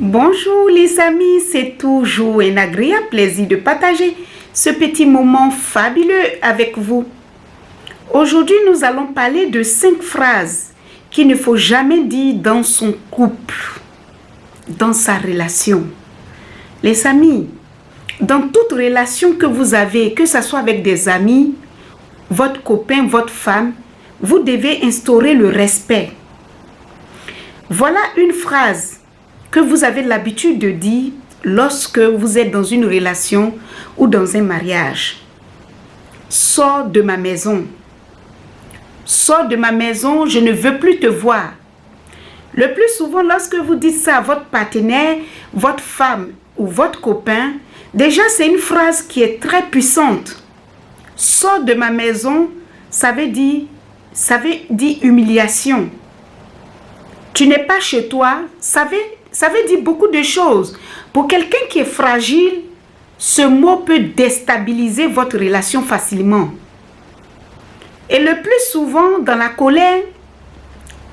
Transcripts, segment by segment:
Bonjour les amis, c'est toujours un agréable plaisir de partager ce petit moment fabuleux avec vous. Aujourd'hui, nous allons parler de 5 phrases qu'il ne faut jamais dire dans son couple, dans sa relation. Les amis, dans toute relation que vous avez, que ce soit avec des amis, votre copain, votre femme, vous devez instaurer le respect. Voilà une phrase que vous avez l'habitude de dire lorsque vous êtes dans une relation ou dans un mariage. Sors de ma maison. Sors de ma maison, je ne veux plus te voir. Le plus souvent, lorsque vous dites ça à votre partenaire, votre femme ou votre copain, déjà c'est une phrase qui est très puissante. Sors de ma maison, ça veut dire humiliation. Tu n'es pas chez toi, ça veut dire beaucoup de choses. Pour quelqu'un qui est fragile, ce mot peut déstabiliser votre relation facilement. Et le plus souvent, dans la colère,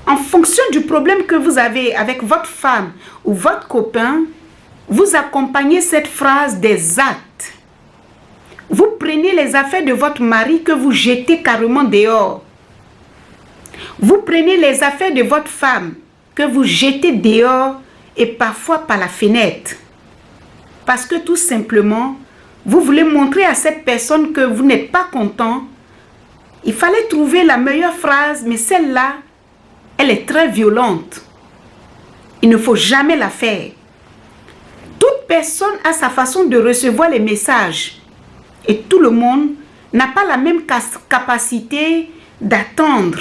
en fonction du problème que vous avez avec votre femme ou votre copain, vous accompagnez cette phrase des actes. Vous prenez les affaires de votre mari que vous jetez carrément dehors. Vous prenez les affaires de votre femme que vous jetez dehors et parfois par la fenêtre. Parce que tout simplement, vous voulez montrer à cette personne que vous n'êtes pas content. Il fallait trouver la meilleure phrase, mais celle-là, elle est très violente. Il ne faut jamais la faire. Toute personne a sa façon de recevoir les messages. Et tout le monde n'a pas la même capacité d'attendre.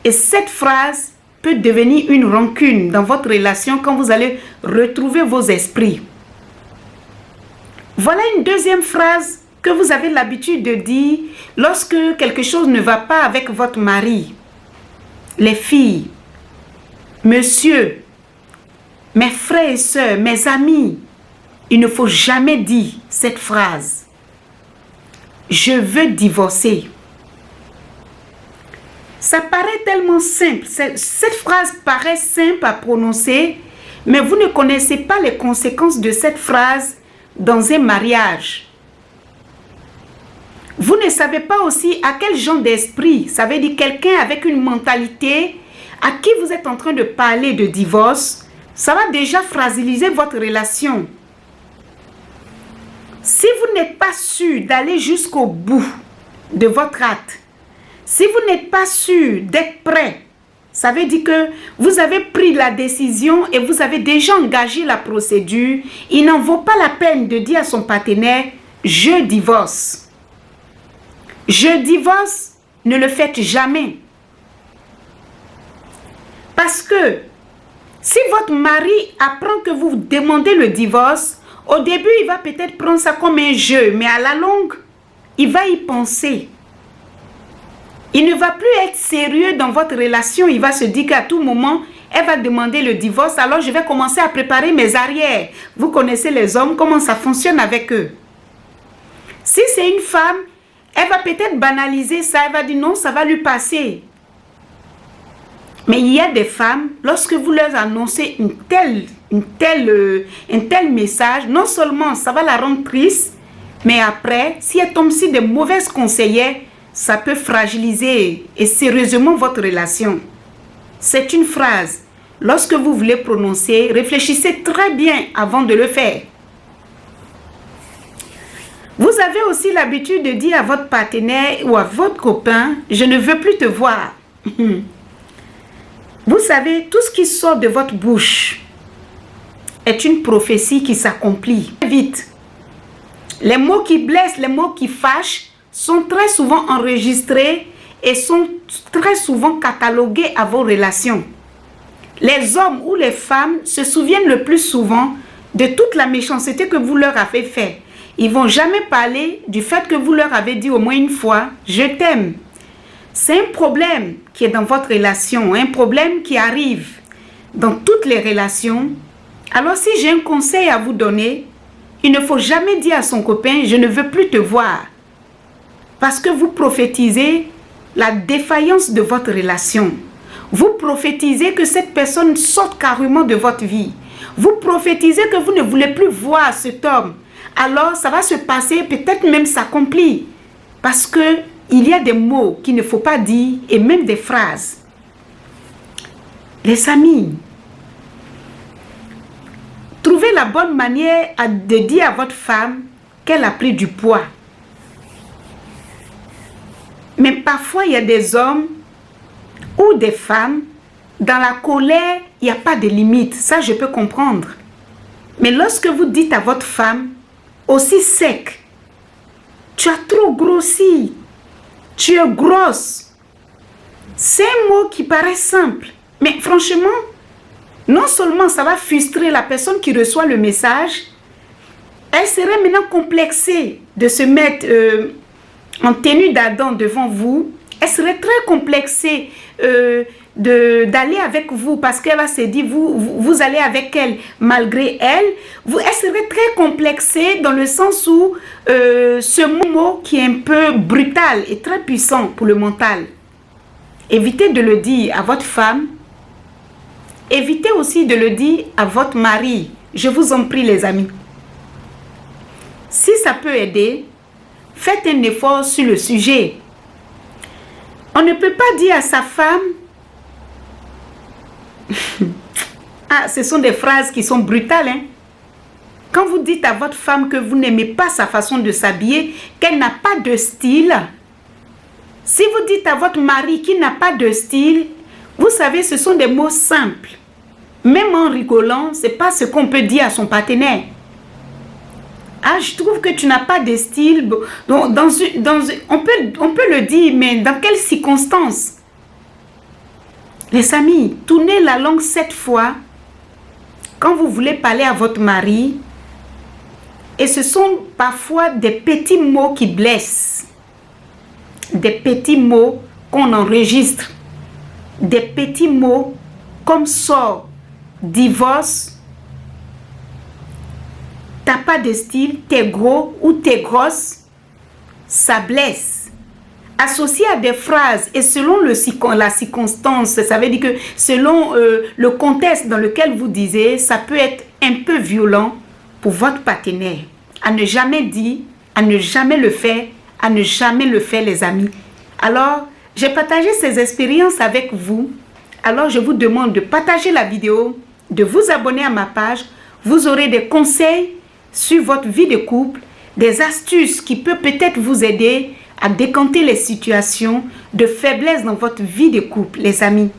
Et cette phrase peut devenir une rancune dans votre relation quand vous allez retrouver vos esprits. Voilà une deuxième phrase que vous avez l'habitude de dire lorsque quelque chose ne va pas avec votre mari. Les filles, monsieur, mes frères et sœurs, mes amis, il ne faut jamais dire cette phrase. Je veux divorcer. Ça paraît tellement simple. Cette phrase paraît simple à prononcer, mais vous ne connaissez pas les conséquences de cette phrase dans un mariage. Vous ne savez pas aussi à quel genre d'esprit, ça veut dire quelqu'un avec une mentalité à qui vous êtes en train de parler de divorce, ça va déjà fragiliser votre relation. Si vous n'êtes pas sûr d'aller jusqu'au bout de votre acte, si vous n'êtes pas sûr d'être prêt, ça veut dire que vous avez pris la décision et vous avez déjà engagé la procédure. Il n'en vaut pas la peine de dire à son partenaire « je divorce ». Je divorce, ne le faites jamais. Parce que si votre mari apprend que vous demandez le divorce, au début, il va peut-être prendre ça comme un jeu, mais à la longue, il va y penser. Il ne va plus être sérieux dans votre relation. Il va se dire qu'à tout moment, elle va demander le divorce. Alors, je vais commencer à préparer mes arrières. Vous connaissez les hommes, comment ça fonctionne avec eux. Si c'est une femme, elle va peut-être banaliser ça. Elle va dire non, ça va lui passer. Mais il y a des femmes, lorsque vous leur annoncez un tel message, non seulement ça va la rendre triste, mais après, si elle tombe sur de mauvaises conseillères, ça peut fragiliser et sérieusement votre relation. C'est une phrase. Lorsque vous voulez prononcer, réfléchissez très bien avant de le faire. Vous avez aussi l'habitude de dire à votre partenaire ou à votre copain, « je ne veux plus te voir ». Vous savez, tout ce qui sort de votre bouche est une prophétie qui s'accomplit vite. Les mots qui blessent, les mots qui fâchent, sont très souvent enregistrés et sont très souvent catalogués à vos relations. Les hommes ou les femmes se souviennent le plus souvent de toute la méchanceté que vous leur avez faite. Ils ne vont jamais parler du fait que vous leur avez dit au moins une fois « je t'aime ». C'est un problème qui est dans votre relation, un problème qui arrive dans toutes les relations. Alors si j'ai un conseil à vous donner, il ne faut jamais dire à son copain « je ne veux plus te voir ». Parce que vous prophétisez la défaillance de votre relation. Vous prophétisez que cette personne sorte carrément de votre vie. Vous prophétisez que vous ne voulez plus voir cet homme. Alors, ça va se passer, peut-être même s'accomplir. Parce que il y a des mots qu'il ne faut pas dire et même des phrases. Les amis, trouvez la bonne manière de dire à votre femme qu'elle a pris du poids. Mais parfois, il y a des hommes ou des femmes, dans la colère, il n'y a pas de limite. Ça, je peux comprendre. Mais lorsque vous dites à votre femme, aussi sec, tu as trop grossi, tu es grosse. C'est un mot qui paraît simple. Mais franchement, non seulement ça va frustrer la personne qui reçoit le message, elle serait maintenant complexée de se mettre en tenue d'Adam devant vous. Elle serait très complexée d'aller avec vous parce qu'elle va se dire, vous allez avec elle malgré elle. Elle serait très complexée dans le sens où ce mot qui est un peu brutal et très puissant pour le mental. Évitez de le dire à votre femme. Évitez aussi de le dire à votre mari. Je vous en prie les amis. Si ça peut aider, faites un effort sur le sujet. On ne peut pas dire à sa femme ah, ce sont des phrases qui sont brutales. Hein? Quand vous dites à votre femme que vous n'aimez pas sa façon de s'habiller, qu'elle n'a pas de style, si vous dites à votre mari qu'il n'a pas de style, vous savez, ce sont des mots simples. Même en rigolant, ce n'est pas ce qu'on peut dire à son partenaire. Ah, je trouve que tu n'as pas de style. On peut le dire, mais dans quelles circonstances? Les amis, tournez la langue 7 fois quand vous voulez parler à votre mari. Et ce sont parfois des petits mots qui blessent. Des petits mots qu'on enregistre. Des petits mots comme sort, divorce, t'as pas de style, t'es gros ou t'es grosse, ça blesse. Associé à des phrases et selon la circonstance, ça veut dire que selon le contexte dans lequel vous disiez, ça peut être un peu violent pour votre partenaire. À ne jamais dire, à ne jamais le faire, à ne jamais le faire les amis. Alors, j'ai partagé ces expériences avec vous. Alors, je vous demande de partager la vidéo, de vous abonner à ma page. Vous aurez des conseils sur votre vie de couple, des astuces qui peuvent peut-être vous aider à décanter les situations de faiblesse dans votre vie de couple, les amis.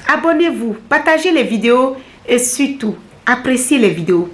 Abonnez-vous, partagez les vidéos et surtout, appréciez les vidéos.